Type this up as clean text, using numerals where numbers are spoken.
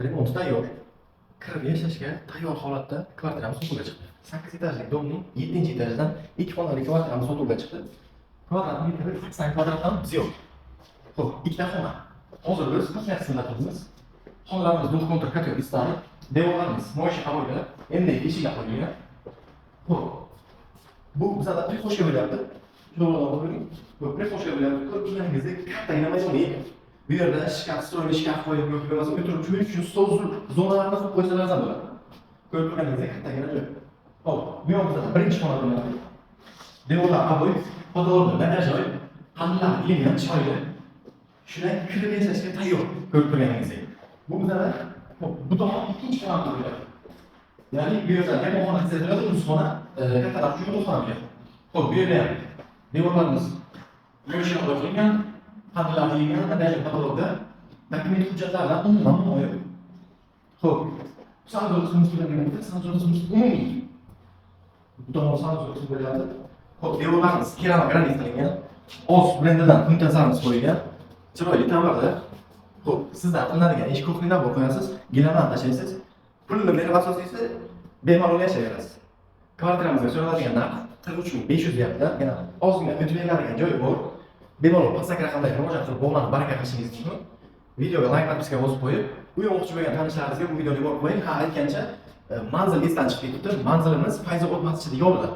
Remonti tayyor. Kirib yashashga tayyor holatda kvartiramiz sotuvga chiqdi. 8 etajli domning 7-etajdan 2 xonali kvartiramiz sotuvga chiqdi. Kvadrat metri 80 kvadratdan ziyod. Xo'p, ikkita xona. Hozir biz qanday qismda turibmiz? Xonalarimiz dushkontur kater istalib, devorlarimiz moysha havoga, endi eshik qo'yilgan. Xo'p. Bu bizada prixoshka bo'lyapti. Sho'rlar bo'ling. Bu prixoshka bo'lyapti. Ko'rganingizdek kattagina maydon ekan. Bu yerda shkaf, stroyli shkaf qo'yib yoki bo'lmasa o'tirib cho'yish uchun stol zonalarni qilib qo'ysalar ham bo'ladi. Ko'rib turganingizdek kattagina joy. Hop, bu yoqda birinchi xona bo'lyapti. Devorlar qo'yib, podolni, badajjoy, hamlar yengil, chiroyli. Shunday kirib yashashga tayyor. Ko'rib turganingizdek. Bu bizada bu tomon ikkinchi xona bo'lyapti. Ya'ni bu yerda mehmonxona hisoblanadi, ustxona, kattaroq yo'lxona bo'lgan. Xo'p, bu yerda ham devorlarimiz yo'lshiq qilingan, hadlar yengil, badajjoy podolda dokument hujjatlardan umuman yo'q. Xo'p, sanzor qismi tugaganida sanzor qismi umumiy. Bu tomon sanzor qismi bo'lyapti. Xo'p, devorlarimiz keramik granit qilingan. Oz brendidan muntazam qo'yilgan. Chiroyli ta'mirda. Xo'p, sizdan qilinadigan ish kuxnidan bor qo'yasiz, gilamdan tashlaysiz. Pulni berib asosiysi bemalol yashayverasiz. Kvartiramizga so'raladigan narx 43500 deyapti. Yana ozgina o'tib beriladigan joyi bor. Bemalol pastak raqamlarga murojaat qilib bog'lanib baraka qilishingiz mumkin. Videoga like podpiska bosib qo'yib, uyoqchi bo'lgan tanishlaringizga bu videoni yuborib qo'ying. Ha, aytgancha manzil esdan chiqib ketibdi. Manzilimiz Fayzobod masjidi yo'lida.